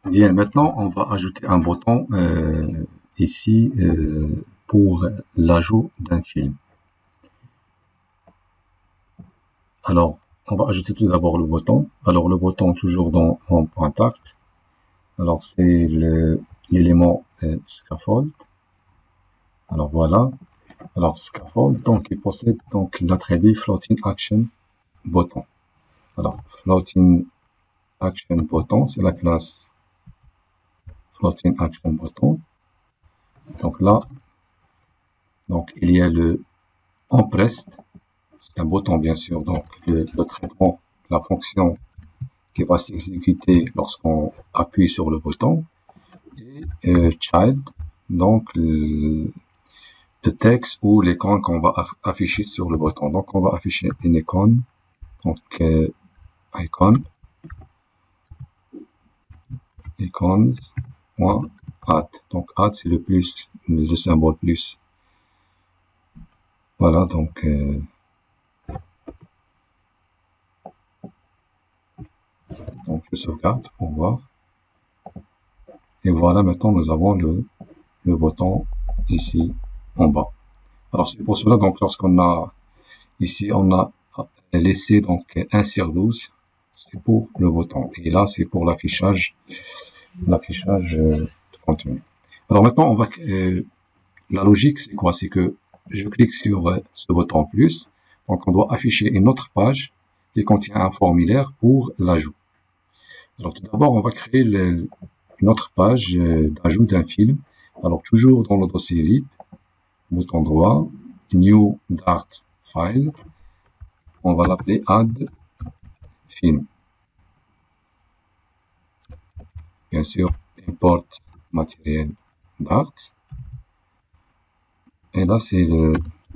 Bien, maintenant, on va ajouter un bouton ici pour l'ajout d'un film. Alors, on va ajouter tout d'abord le bouton. Alors, le bouton toujours dans Home.Art. Alors, c'est l'élément scaffold. Alors, voilà. Alors, scaffold, donc, il possède donc l'attribut floating action button. Alors, floating action button, c'est la classe floating action button. Donc là, donc il y a le onPressed, c'est un bouton bien sûr, donc le traitement, la fonction qui va s'exécuter lorsqu'on appuie sur le bouton. Et child, donc le texte ou l'icône qu'on va afficher sur le bouton. Donc on va afficher une icône, donc icon, icons, add. Donc add c'est le plus, le symbole plus. Voilà, donc je sauvegarde pour voir. Et voilà, maintenant nous avons le bouton ici en bas. Alors c'est pour cela, donc lorsqu'on a ici, on a laissé donc 1 sur 12, c'est pour le bouton. Et là, c'est pour l'affichage de contenu. Alors maintenant, on va la logique, c'est quoi? C'est que je clique sur ce bouton plus, donc on doit afficher une autre page qui contient un formulaire pour l'ajout. Alors tout d'abord, on va créer une autre page d'ajout d'un film. Alors toujours dans le dossier lib, bouton droit, new dart file, on va l'appeler add film. Bien sûr, import matériel dart. Et là, c'est le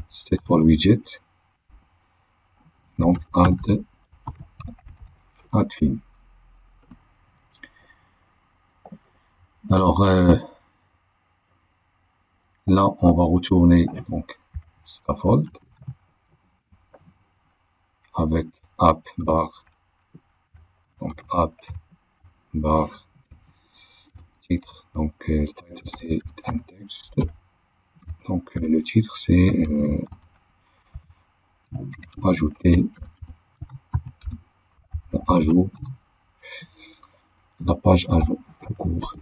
stateful widget. Donc, add film. Alors, là, on va retourner donc scaffold avec app bar. Donc, app bar titre. Donc, le titre, c'est un texte. Donc, le titre, c'est ajouter, ajout, la page ajout tout court.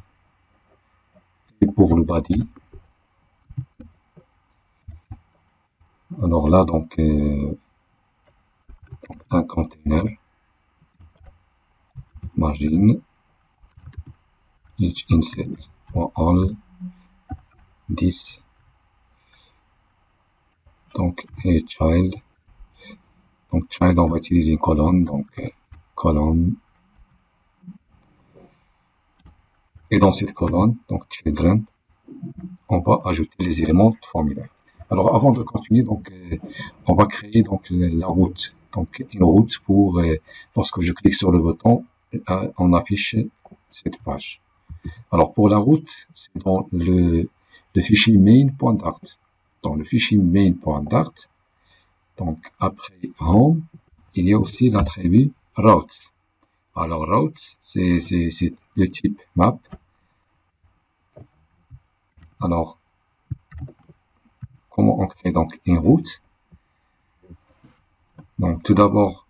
Et pour le body, alors là, donc un container, margin, each inset for all, 10, donc et child, donc child, on va utiliser une colonne, donc colonne, et dans cette colonne, donc children, on va ajouter les éléments de formulaire. Alors avant de continuer, donc on va créer donc la route, donc une route pour lorsque je clique sur le bouton, on affiche cette page. Alors pour la route, c'est dans le fichier main.dart. Dans le fichier main.dart, donc après home, il y a aussi l'attribut route. Alors route, c'est le type map. Alors comment on crée donc une route? Donc tout d'abord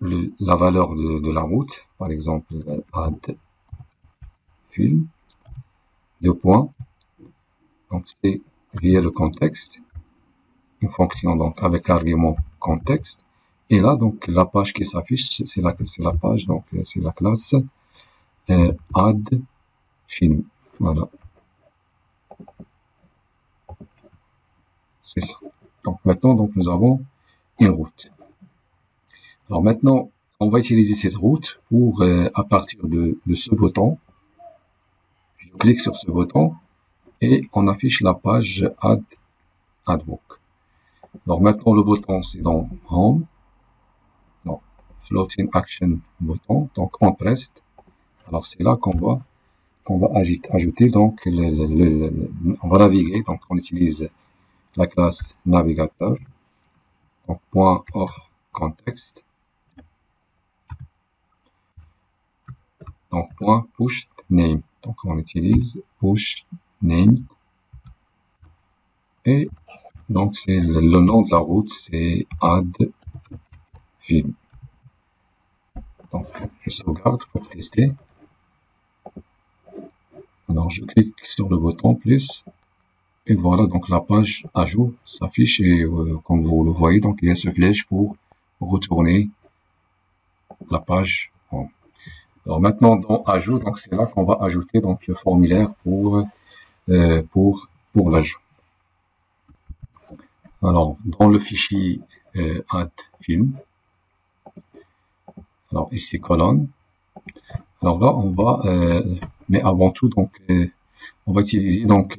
la valeur de la route, par exemple add film, 2 points, donc c'est via le contexte, une fonction donc avec l'argument contexte, et là donc la page qui s'affiche, c'est la page, donc c'est la classe add film, voilà, c'est ça. Donc maintenant donc nous avons une route. Alors maintenant on va utiliser cette route pour à partir de ce bouton, je clique sur ce bouton et on affiche la page addbook. Alors maintenant le bouton c'est dans home, donc floating action bouton, donc onPressed. Alors c'est là qu'on va ajouter donc on va naviguer, donc on utilise la classe navigateur, donc point of context, donc point push name. Donc on utilise push name. Et donc c'est le nom de la route, c'est add film. Donc je sauvegarde pour tester. Alors je clique sur le bouton plus. Et voilà, donc la page à jour s'affiche et comme vous le voyez, donc il y a ce flèche pour retourner la page. Bon. Alors maintenant dans ajout, donc c'est là qu'on va ajouter donc le formulaire pour l'ajout. Alors dans le fichier add film, alors ici colonne. Alors là on va, mais avant tout donc on va utiliser donc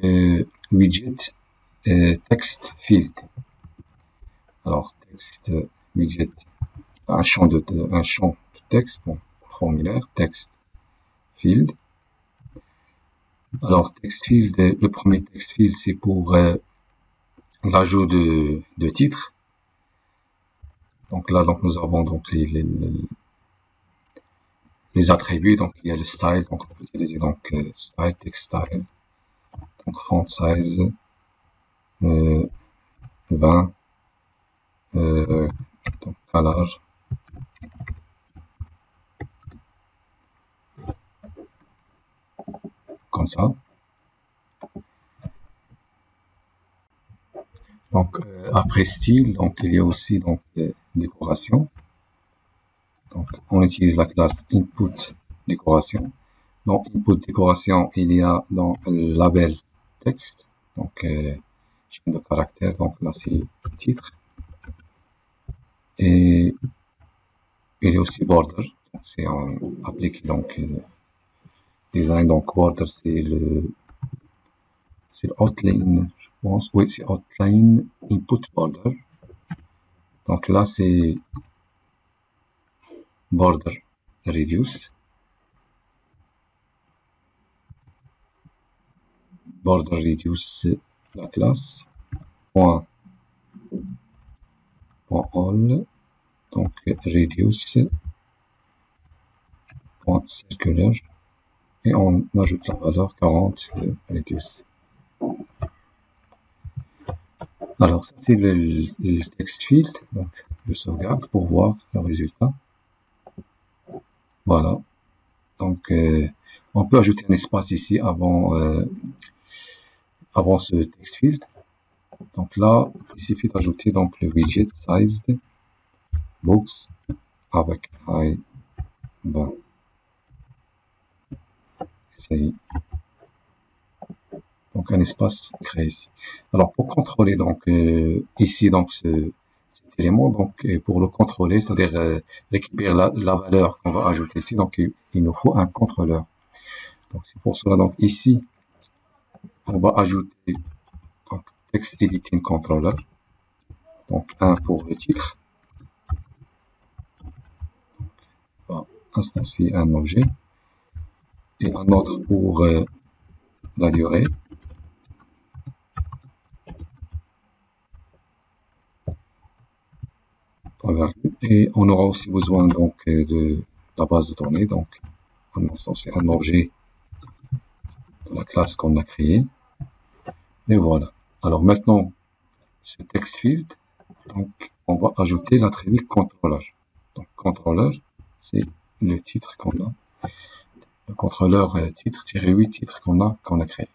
widget text field. Alors text widget, un champ de texte, bon, formulaire text field. Alors text field, le premier text field c'est pour l'ajout de titres. Donc là donc nous avons donc les attributs, donc il y a le style, donc on peut utiliser donc style, text style, donc font size 20, donc calage, comme ça. Donc après style, donc il y a aussi donc décoration. Donc on utilise la classe input décoration. Dans input décoration, il y a dans le label texte, donc chaîne de caractères, donc là c'est titre. Et il y a aussi border, c'est appliqué donc design, donc border c'est le outline, je pense, oui c'est outline input border. Donc là c'est border reduce, border reduce la classe point all, donc reduce point circular et on ajoute la valeur 40 de reduce. Alors c'est le text field, donc je sauvegarde pour voir le résultat. Voilà, donc on peut ajouter un espace ici avant ce text field. Donc là il suffit d'ajouter donc le widget sized box avec height 20. C'est donc un espace créé ici. Alors pour contrôler donc ici donc cet élément, donc pour le contrôler, c'est-à-dire récupérer la valeur qu'on va ajouter ici, donc il nous faut un contrôleur. Donc c'est pour cela donc ici on va ajouter donc text editing controller, donc un pour le titre, donc, on va instancier un objet et un autre pour la durée. Et on aura aussi besoin donc de la base de données, donc on va instancier un objet de la classe qu'on a créée. Et voilà. Alors maintenant, ce text field, donc on va ajouter l'attribut contrôleur. Donc contrôleur, c'est le titre qu'on a, le contrôleur titre-8 titre qu'on a créé.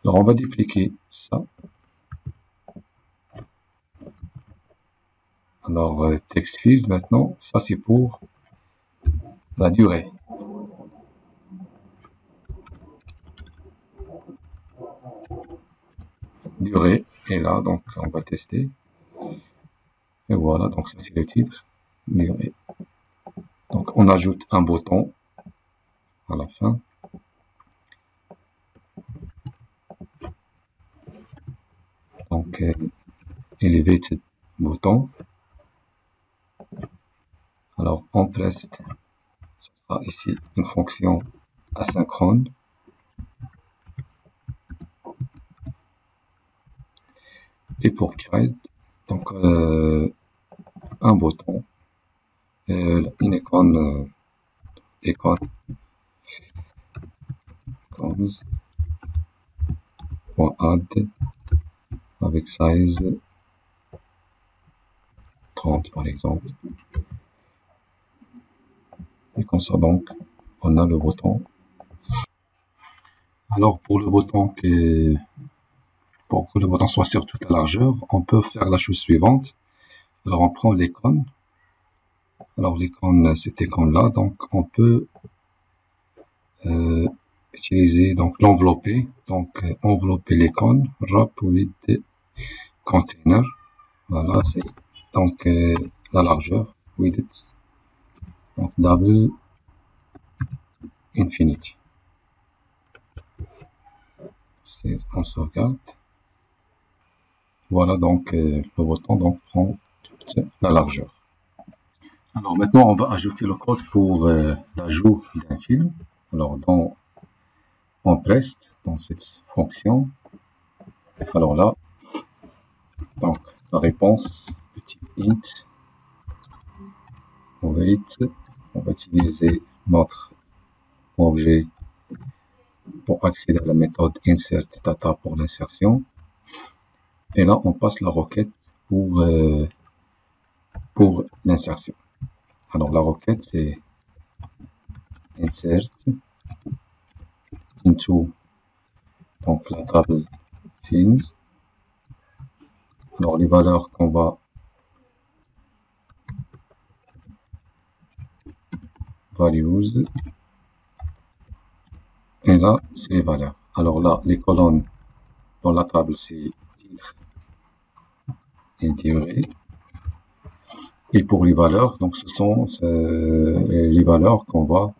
Alors on va dupliquer ça. Alors text field maintenant, ça c'est pour la durée. Durée est là, donc on va tester. Et voilà, donc ça c'est le titre, durée. Donc on ajoute un bouton à la fin. Donc elevated bouton. Alors on presse, ce sera ici une fonction asynchrone. Et pour child, donc un bouton, une icône, items.add avec size 30 par exemple. Et comme ça donc on a le bouton. Alors pour le bouton pour que le bouton soit sur toute la largeur, on peut faire la chose suivante. Alors on prend l'icône. Alors l'icône, cette icône là, donc on peut utiliser donc l'envelopper. Donc envelopper l'icône, wrap with container. Voilà, c'est donc la largeur, width, donc double infinity. C'est on sauvegarde. Voilà donc le bouton donc prend toute la largeur. Alors maintenant on va ajouter le code pour l'ajout d'un film. Alors on preste dans cette fonction. Alors là, donc la réponse petit int weight, on va utiliser notre objet pour accéder à la méthode insert data pour l'insertion. Et là, on passe la requête pour l'insertion. Alors la requête c'est insert into donc la table films. Alors les valeurs qu'on va values, et là c'est les valeurs. Alors là les colonnes dans la table c'est titre et durée. Et pour les valeurs, donc ce sont les valeurs qu'on va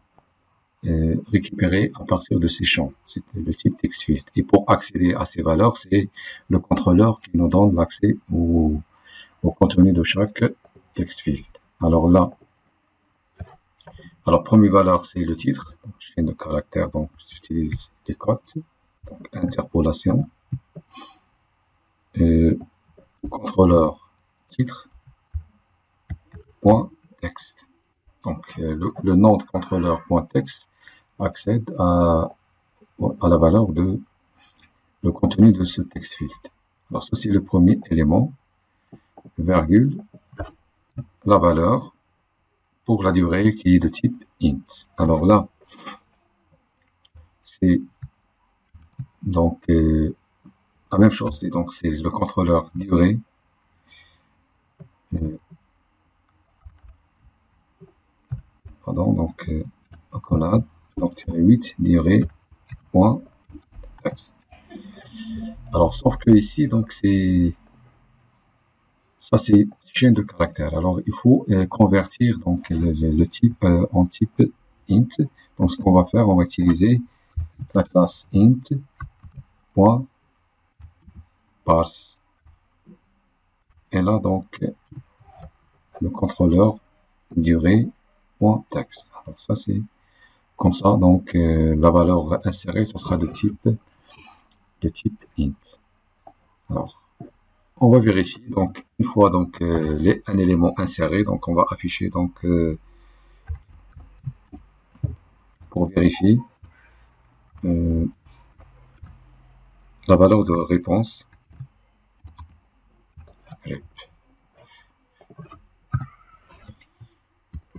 récupérer à partir de ces champs. C'est le type TextField. Et pour accéder à ces valeurs, c'est le contrôleur qui nous donne l'accès au contenu de chaque TextField. Alors là, alors première valeur c'est le titre, donc chaîne de caractères, donc j'utilise les cotes, donc interpolation, contrôleur titre, point texte. Donc le nom de contrôleur point texte accède à la valeur de le contenu de ce TextField. Alors ça c'est le premier élément, virgule, la valeur pour la durée qui est de type int. Alors là, c'est donc la même chose, donc c'est le contrôleur durée pardon, donc accolade, donc 8 durée point texte. Alors sauf que ici donc ça c'est chaîne de caractères. Alors il faut convertir donc le type en type int. Donc ce qu'on va faire, on va utiliser la classe int.parse. Et là donc le contrôleur durée.text. Alors ça c'est comme ça, donc la valeur insérée, ça sera de type int. Alors on va vérifier, donc une fois donc un élément inséré, donc on va afficher donc pour vérifier la valeur de réponse.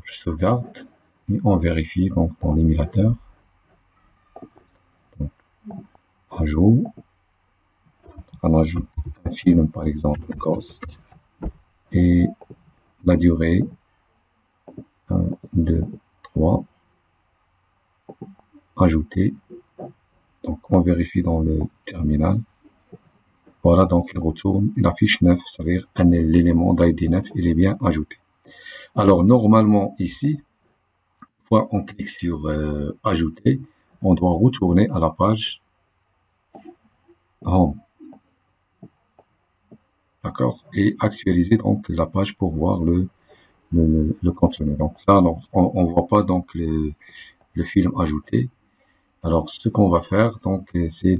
Je sauvegarde et on vérifie donc dans l'émulateur. Ajout, on ajoute un film par exemple Ghost et la durée 1, 2, 3 ajouter. Donc on vérifie dans le terminal. Voilà, donc il retourne, il affiche 9, ça veut dire l'élément d'ID 9, il est bien ajouté. Alors normalement ici, fois on clique sur ajouter, on doit retourner à la page home. D'accord, et actualiser donc la page pour voir le contenu. Donc ça, on voit pas donc le film ajouté. Alors ce qu'on va faire donc c'est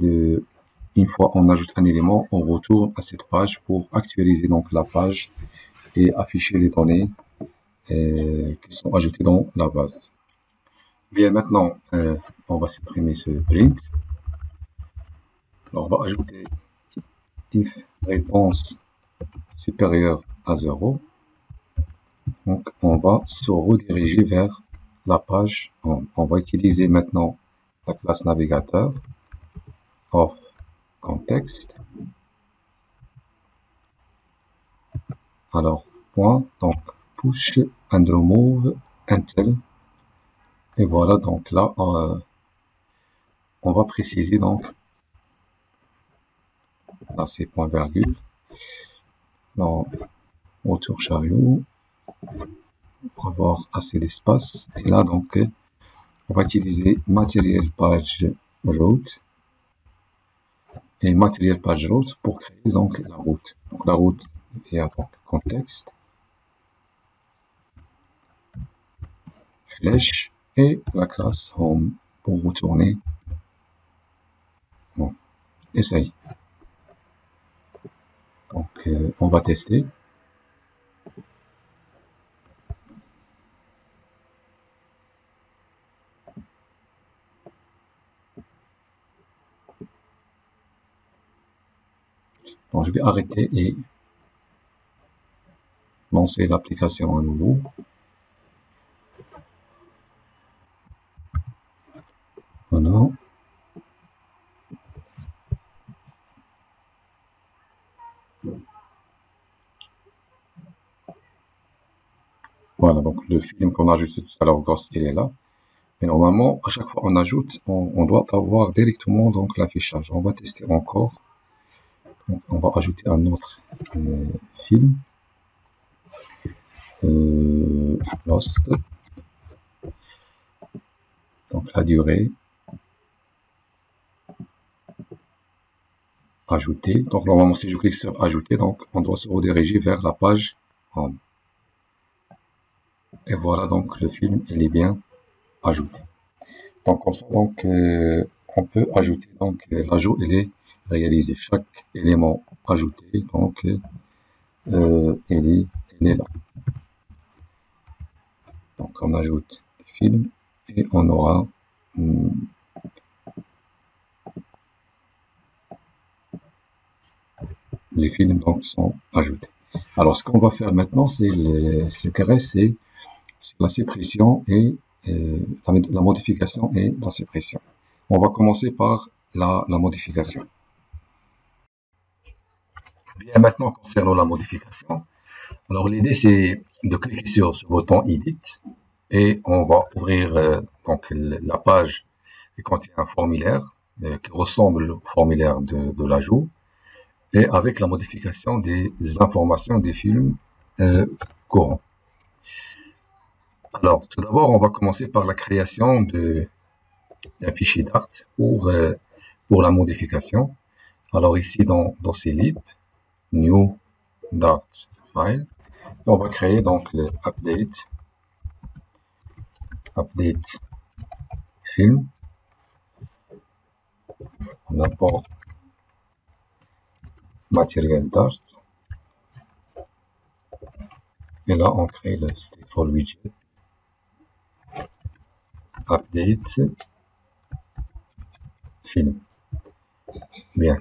une fois on ajoute un élément, on retourne à cette page pour actualiser donc la page et afficher les données qui sont ajoutées dans la base. Bien, maintenant on va supprimer ce print. Alors, on va ajouter if réponse supérieure à 0. Donc, on va se rediriger vers la page. On va utiliser maintenant la classe navigateur of context. Alors, point, donc push and remove until. Et voilà, donc là, on va préciser, donc, là c'est point virgule. Là, autour chariot, pour avoir assez d'espace. Et là, donc, on va utiliser Material Page Route. Et Material Page Route pour créer donc la route. Donc la route est à donc contexte, flèche et la classe Home pour retourner. Bon, essaye. Donc on va tester. Donc je vais arrêter et lancer l'application à nouveau. Voilà. Voilà, donc le film qu'on a ajouté tout à l'heure, il est là. Mais normalement, à chaque fois qu'on ajoute, on doit avoir directement donc l'affichage. On va tester encore. Donc, on va ajouter un autre film. Lost. Donc la durée. Ajouter. Donc normalement, si je clique sur ajouter, donc on doit se rediriger vers la page Home. Et voilà, donc le film il est bien ajouté. Donc comme ça, donc on peut ajouter, donc l'ajout il est réalisé. Chaque élément ajouté, donc il est là. Donc on ajoute le film et on aura les films donc sont ajoutés. Alors ce qu'on va faire maintenant, c'est ce qui reste, c'est la suppression et la modification et la suppression. On va commencer par la modification. Bien, maintenant concernant la modification, alors l'idée c'est de cliquer sur ce bouton Edit et on va ouvrir donc la page qui contient un formulaire qui ressemble au formulaire de l'ajout et avec la modification des informations des films courants. Alors tout d'abord on va commencer par la création d'un fichier Dart pour la modification. Alors ici dans ces lib, New Dart File, on va créer donc le update film. On apporte Material Dart. Et là, on crée le stateful widget. Update film. Bien.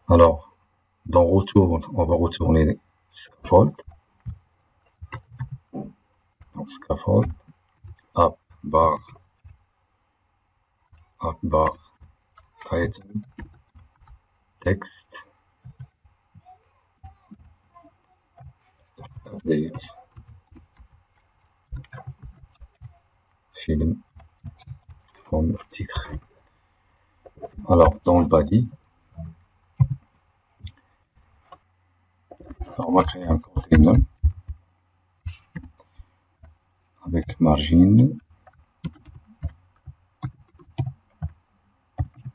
Alors, dans retour, on va retourner scaffold. Donc, scaffold, app bar, title, text, update, film, comme titre. Alors, dans le body, on va créer un container avec margin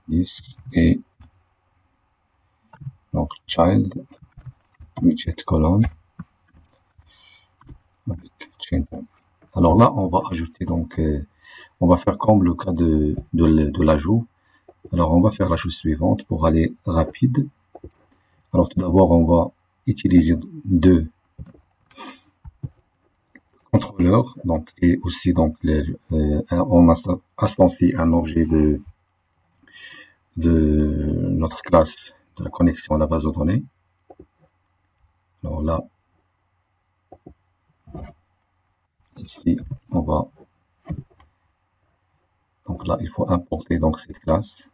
10 et donc child widget colonne avec chain. Alors là, on va ajouter donc, on va faire comme le cas de l'ajout. Alors on va faire la chose suivante pour aller rapide. Alors tout d'abord, on va utiliser deux contrôleurs, donc et aussi donc on associe un objet de notre classe de la connexion à la base de données. Alors là, ici, on va, donc là, il faut importer donc cette classe.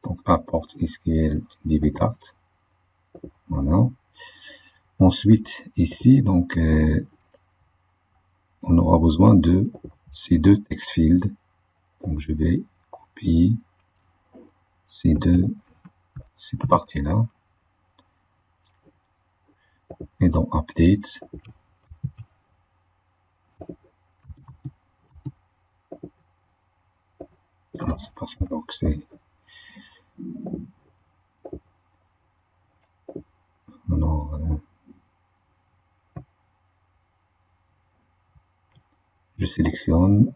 Donc import SQL DBTart. Voilà. Ensuite, ici, donc, on aura besoin de ces deux text fields. Donc je vais copier cette partie-là. Et dans update, alors c'est parce que donc c'est alors je sélectionne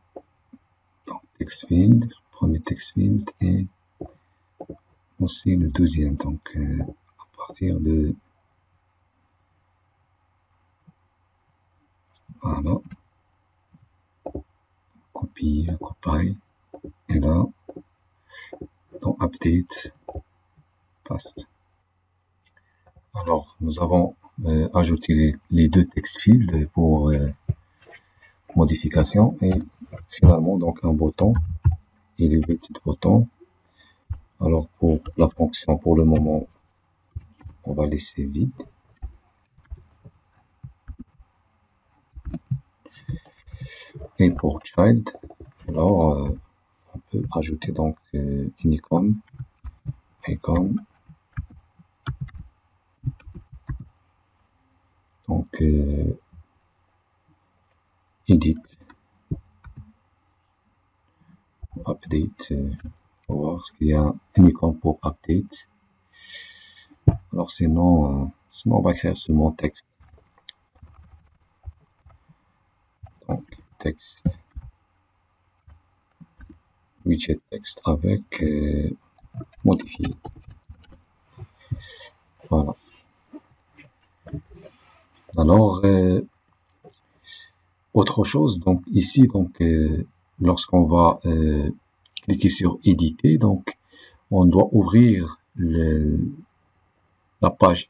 donc text field, premier text field et aussi le deuxième, donc à partir de voilà, copie, et là dans update, paste. Alors nous avons ajouté les deux text fields pour modification et finalement donc un bouton et les petits boutons. Alors pour la fonction, pour le moment, on va laisser vide. Et pour child, alors on peut ajouter donc une icône, donc edit, update, pour voir s'il y a une icône pour update. Alors sinon on va créer seulement texte. Donc texte, widget texte avec modifié. Voilà. Alors autre chose, donc ici donc lorsqu'on va cliquer sur éditer, donc on doit ouvrir la page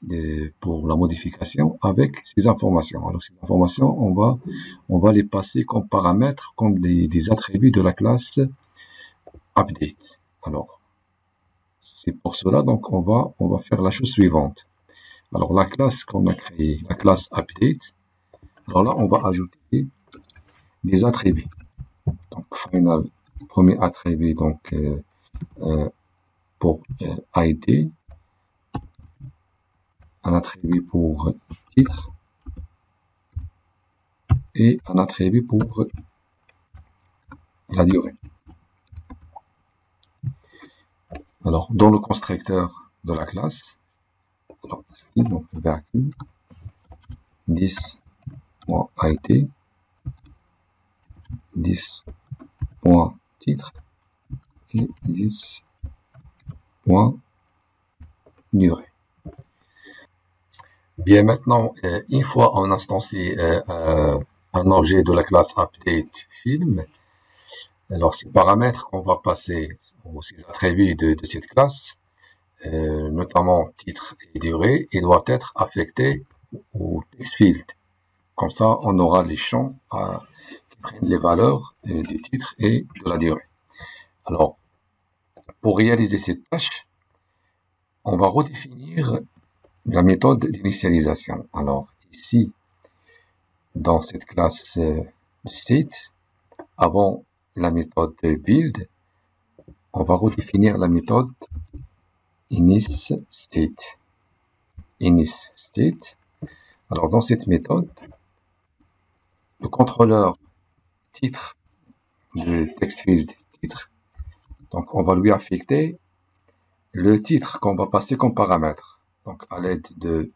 pour la modification avec ces informations. Alors ces informations, on va les passer comme paramètres, comme des attributs de la classe update. Alors c'est pour cela donc on va faire la chose suivante. Alors la classe qu'on a créée, la classe update, alors là on va ajouter des attributs. Donc final, premier attribut donc pour ID, un attribut pour titre et un attribut pour la durée. Alors dans le constructeur de la classe, alors ici donc vacuum 10.id 10.titre et 10.durée. Bien maintenant, une fois on instancié un objet de la classe update film, alors ces paramètres qu'on va passer aux attributs de cette classe, notamment titre et durée, ils doivent être affectés au text field. Comme ça, on aura les champs qui prennent les valeurs du titre et de la durée. Alors, pour réaliser cette tâche, on va redéfinir la méthode d'initialisation. Alors, ici, dans cette classe site, avant la méthode build, on va redéfinir la méthode initState. Alors, dans cette méthode, le contrôleur titre de text field titre, donc on va lui affecter le titre qu'on va passer comme paramètre. Donc à l'aide de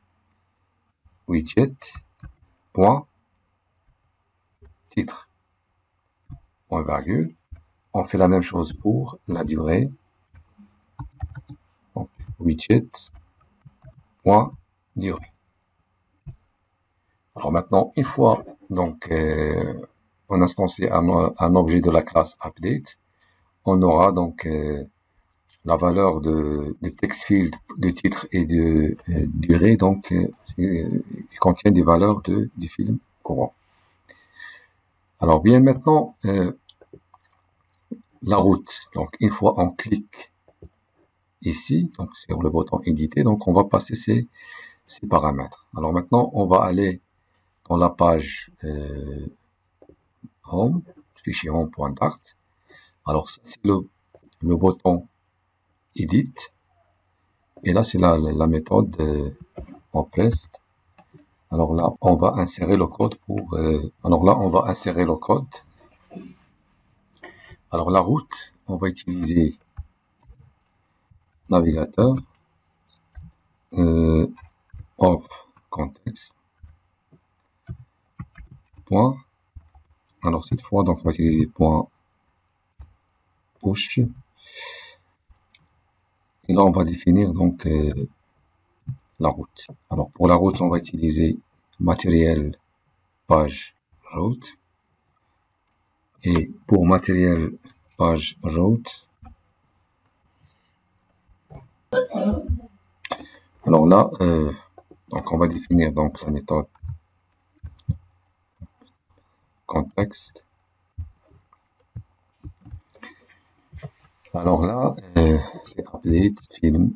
widget point titre point virgule, on fait la même chose pour la durée. Donc widget point durée. Alors maintenant, une fois donc on instancié un objet de la classe update, on aura donc la valeur de text field, de titre et de durée, donc il contient des valeurs du film courant. Alors bien maintenant, la route. Donc une fois on clique ici, donc sur le bouton éditer, donc on va passer ces paramètres. Alors maintenant on va aller dans la page home, fichier home.dart. Alors ça c'est le bouton edit, et là c'est la méthode en prest. Alors là on va insérer le code pour alors la route, on va utiliser navigateur of context point. Alors cette fois donc on va utiliser point push, et là on va définir donc la route. Alors pour la route on va utiliser matériel page route, et pour matériel page route, alors là donc on va définir donc la méthode context. Alors là c'est update film.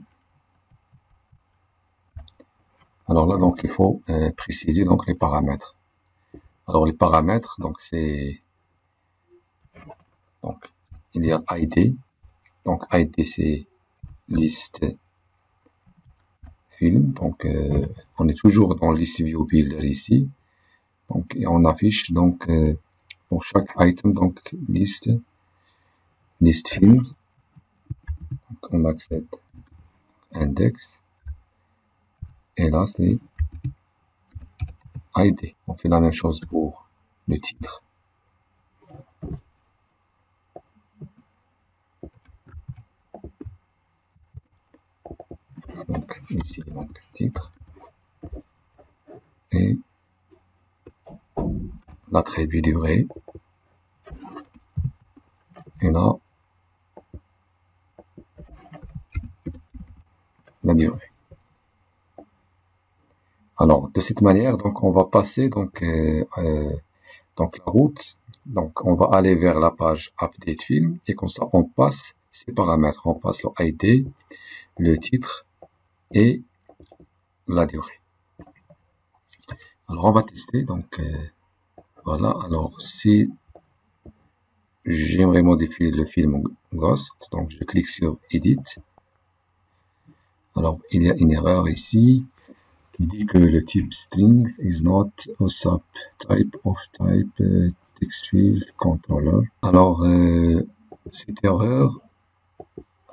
Alors là donc il faut préciser donc les paramètres. Alors les paramètres, donc c'est donc il y a ID, donc ID c'est liste film, donc on est toujours dans list view builder ici, donc et on affiche donc pour chaque item donc liste films, donc on accepte index, et là c'est ID. On fait la même chose pour le titre. Donc ici donc titre, et l'attribut durée, et là la durée. Alors de cette manière donc on va passer donc donc la route, donc on va aller vers la page update film, et comme ça on passe ces paramètres, on passe le ID, le titre et la durée. Alors on va tester, donc voilà. Alors si j'aimerais modifier le film Ghost, donc je clique sur Edit. Alors il y a une erreur ici qui dit que le type string is not a subtype of type text field controller. Alors cette erreur,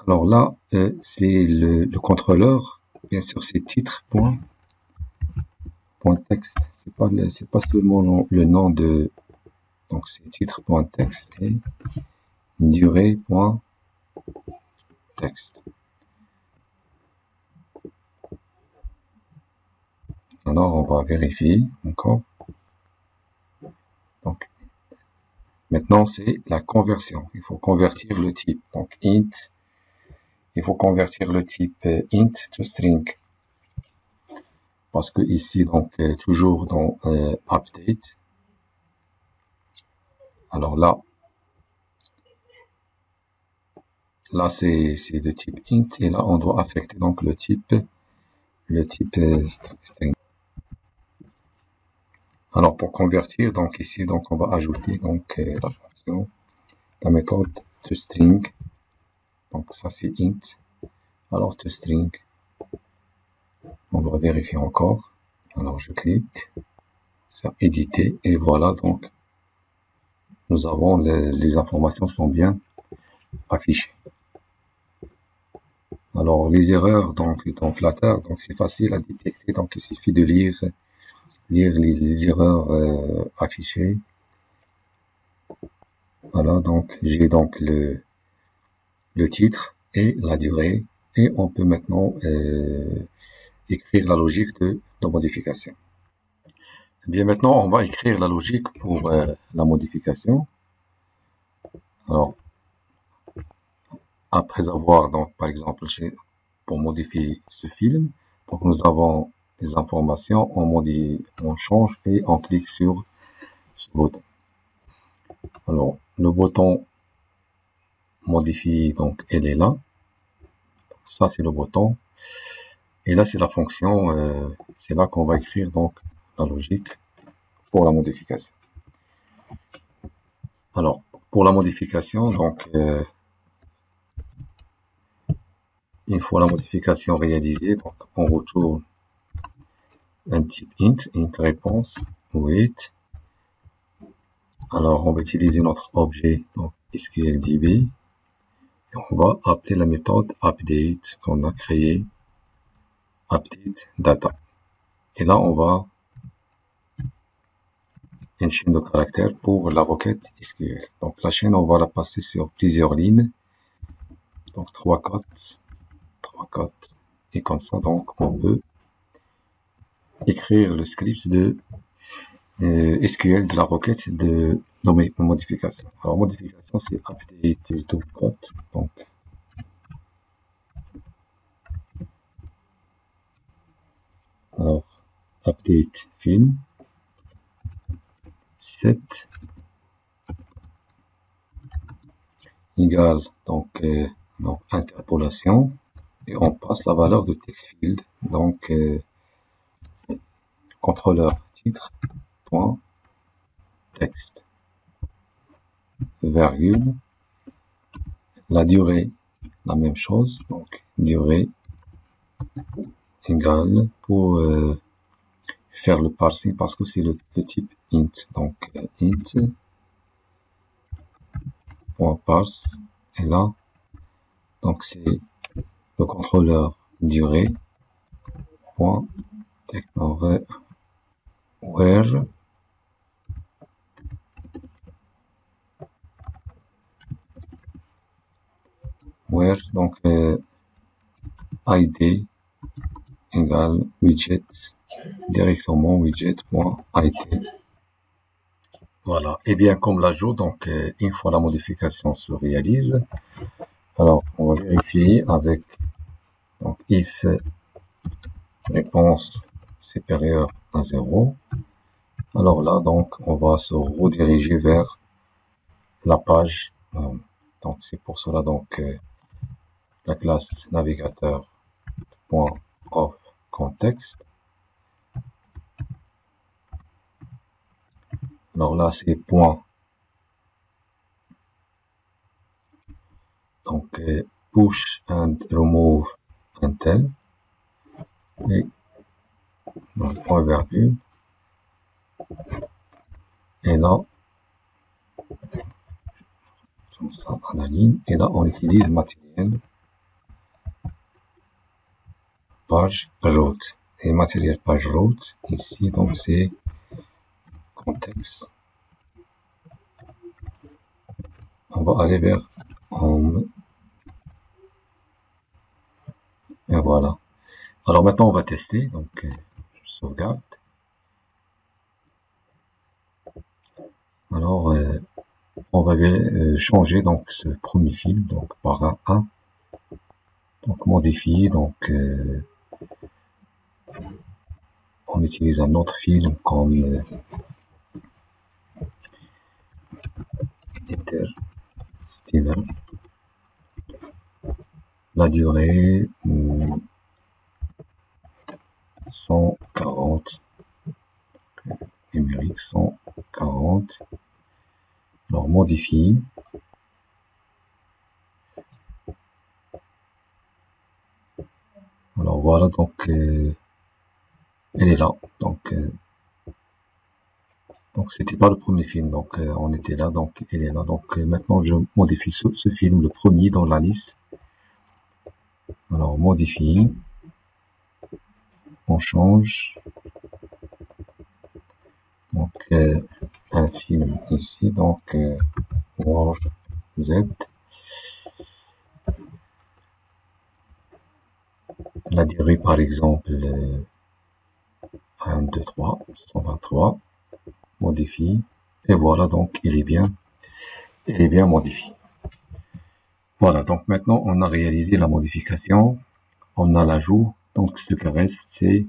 alors là c'est le contrôleur, bien sûr c'est titre point texte, c'est pas seulement le nom de, donc c'est titre point texte et durée point texte. Alors on va vérifier encore. Donc maintenant c'est la conversion, il faut convertir le type, donc int, il faut convertir le type int to string, parce que ici donc toujours dans update, alors là c'est de type int, et là on doit affecter donc le type string. Alors pour convertir, donc ici donc on va ajouter donc la fonction, la méthode toString, donc ça c'est int. Alors toString, on va vérifier encore. Alors je clique sur éditer, et voilà, donc nous avons les informations sont bien affichées. Alors les erreurs donc dans Flutter, donc c'est facile à détecter, donc il suffit de lire les erreurs affichées. Voilà, donc j'ai donc le titre et la durée, et on peut maintenant écrire la logique de modification. Bien maintenant on va écrire la logique pour la modification. Alors après avoir, donc, par exemple, pour modifier ce film, donc nous avons les informations, on change et on clique sur ce bouton. Alors, le bouton modifie, donc, elle est là. Ça, c'est le bouton. Et là, c'est la fonction, c'est là qu'on va écrire, donc, la logique pour la modification. Alors, pour la modification, donc, une fois la modification réalisée, donc, on retourne un type int réponse, wait. Alors, on va utiliser notre objet, donc, SQLDB, et on va appeler la méthode update qu'on a créée, update data. Et là, on va une chaîne de caractères pour la requête SQL. Donc, la chaîne, on va la passer sur plusieurs lignes. Donc, 3 cotes. Et comme ça, donc, on peut écrire le script de SQL de la requête de nommer une modification. Alors, modification, c'est update to code. Donc, alors, update film, set égale, donc, interpolation, et on passe la valeur de text field, donc, contrôleur titre, point, texte, virgule, la durée, la même chose, donc, durée égale pour faire le parsing parce que c'est le type int, donc int point parse, et là, donc c'est le contrôleur durée point text, where donc id égale widget, directement widget.id. Voilà. Et bien, comme l'ajout, donc, une fois la modification se réalise, alors, on va vérifier avec, donc, if réponse supérieure à 0. Alors là, donc, on va se rediriger vers la page. Donc, c'est pour cela, donc, la classe navigateur.of context. Alors là, c'est point. Donc, push and remove until. Et donc, point virgule. Et là, comme ça, à la ligne. Et là, on utilise matériel page route. Et matériel page route, ici, donc, c'est contexte. On va aller vers home. Et voilà. Alors maintenant, on va tester. Donc, je sauvegarde. Alors, on va changer donc ce premier film donc par un. Donc, modifier. Donc, on utilise un autre film comme Interstellar. La durée 140. Numérique 140. Alors, modifie. Alors, voilà, donc, elle est là. Donc, c'était pas le premier film. Donc, on était là. Donc, elle est là. Donc, maintenant, je modifie ce film, le premier dans la liste. Alors, modifie. On change. Donc, un film ici. Donc, War Z. La durée, par exemple, 1, 2, 3, 123. Modifie. Et voilà, donc, il est bien modifié. Voilà, donc maintenant on a réalisé la modification, on a l'ajout, donc ce qui reste c'est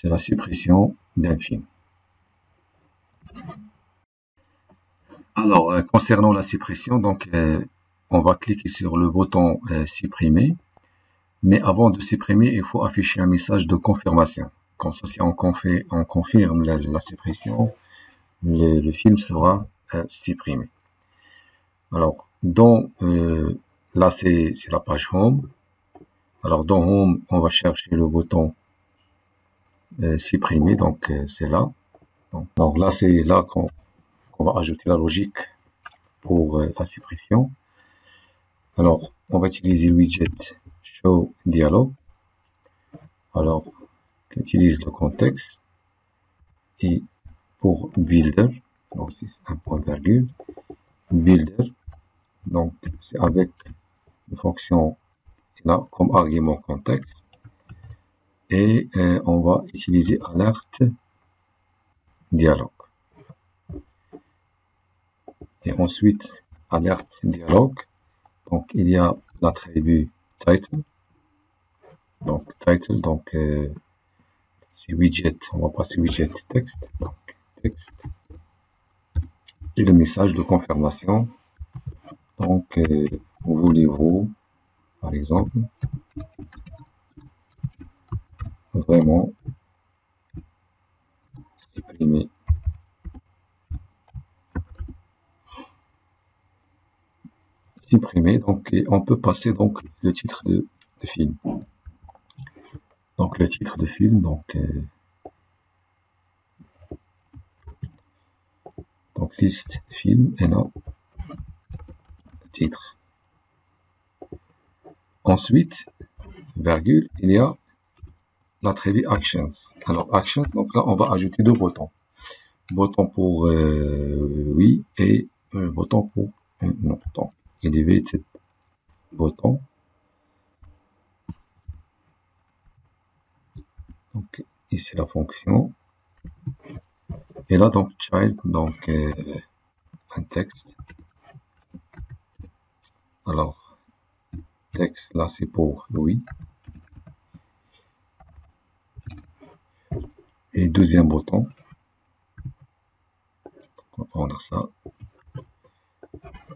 la suppression d'un film. Alors concernant la suppression, donc on va cliquer sur le bouton supprimer, mais avant de supprimer, il faut afficher un message de confirmation. Comme ça, si on confirme la suppression, le film sera supprimé. Alors, là, c'est la page Home. Alors, dans Home, on va chercher le bouton supprimer, donc c'est là. Donc là, c'est là qu'on va ajouter la logique pour la suppression. Alors, on va utiliser le widget Show Dialog. Alors, on utilise le contexte et pour Builder, donc c'est un point virgule, Builder, donc c'est avec une fonction là comme argument contexte et on va utiliser alerte dialogue. Et ensuite, alerte dialogue, donc il y a l'attribut title, donc c'est widget, on va passer widget texte, donc texte, et le message de confirmation, donc voulez-vous, par exemple, vraiment supprimer donc et on peut passer donc le titre de film. Donc le titre de film, donc liste film et là titre. Ensuite, virgule, il y a l'attribut actions. Alors actions, donc là on va ajouter deux boutons. Bouton pour oui et bouton pour non. Donc elevated bouton. Donc ici la fonction. Et là donc child, donc un texte. Alors texte là c'est pour oui. Et deuxième bouton. On va prendre ça.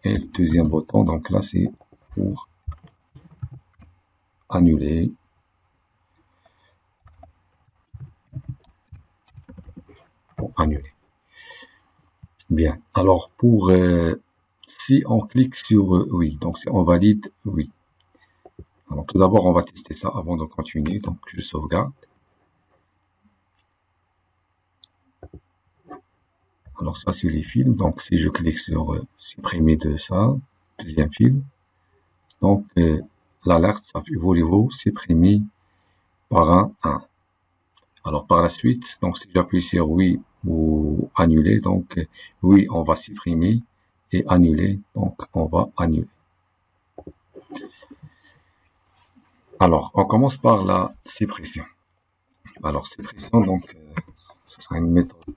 Et le deuxième bouton, donc là c'est pour annuler. Pour annuler. Bien. Alors pour si on clique sur oui, donc si on valide oui. Alors tout d'abord on va tester ça avant de continuer. Donc je sauvegarde. Alors ça c'est les films. Donc si je clique sur supprimer de ça, deuxième film. Donc l'alerte ça fait voulez-vous supprimer par un. Alors par la suite, donc si j'appuie sur oui ou annuler, donc oui on va supprimer et annuler, donc on va annuler. Alors on commence par la suppression. Alors suppression, donc ce sera une méthode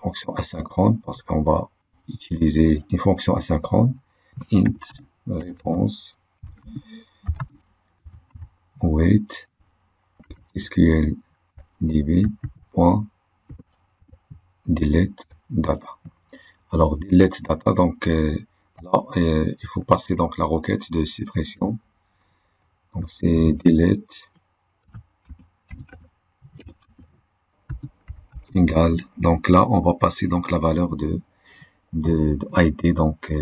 fonction asynchrone parce qu'on va utiliser une fonction asynchrone int réponse wait SQL db.delete data. Alors delete data, donc là il faut passer donc la requête de suppression. Donc c'est delete égale. Donc là on va passer donc la valeur de ID, donc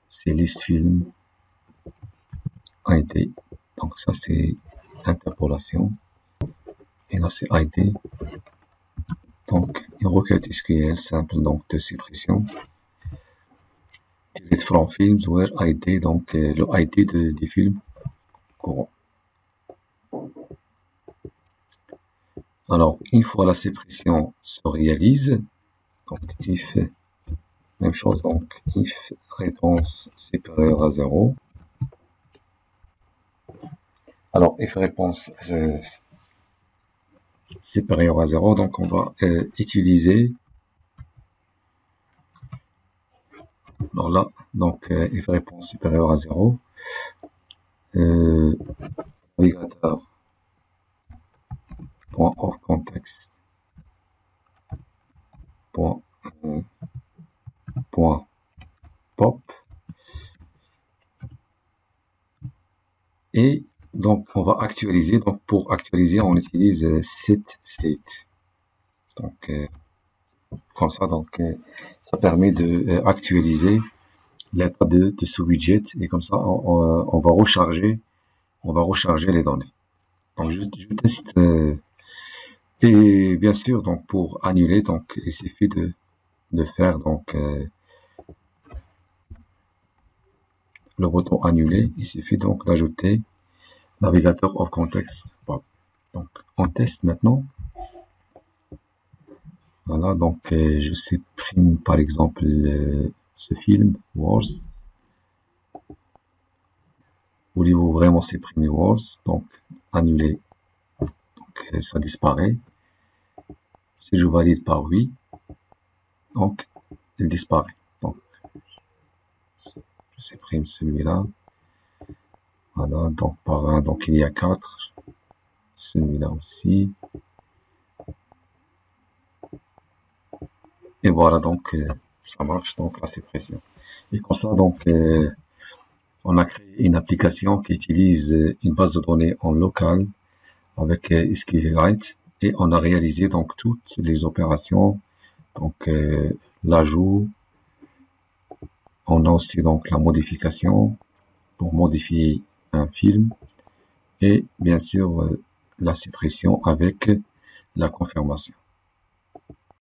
c'est list film ID. Donc ça c'est interpolation. Et là c'est ID. Donc une requête SQL simple donc de suppression. Is from films where ID, donc le ID des films courants. Alors une fois la suppression se réalise, donc if même chose, donc if réponse supérieure à 0. Alors if réponse supérieure à 0, donc on va utiliser Alors là, donc, if réponse supérieure à 0, navigateur point of context point, point pop, et donc on va actualiser. Donc pour actualiser, on utilise set state. Donc comme ça, donc ça permet de actualiser l'état de ce widget, et comme ça on va recharger les données. Donc je teste, et bien sûr, donc pour annuler, donc il suffit de faire donc le bouton annuler. Il suffit donc d'ajouter navigateur of context. Donc on teste maintenant. Voilà, donc je supprime par exemple ce film Wars. Voulez-vous vraiment supprimer Wars? Donc annuler, donc ça disparaît. Si je valide par oui, donc il disparaît. Donc je supprime celui-là. Voilà, donc par 1, donc il y a 4. Celui-là aussi. Et voilà, donc ça marche, donc la suppression. Et comme ça, donc on a créé une application qui utilise une base de données en local avec SQLite, et on a réalisé donc toutes les opérations, donc l'ajout, on a aussi donc la modification pour modifier un film, et bien sûr la suppression avec la confirmation.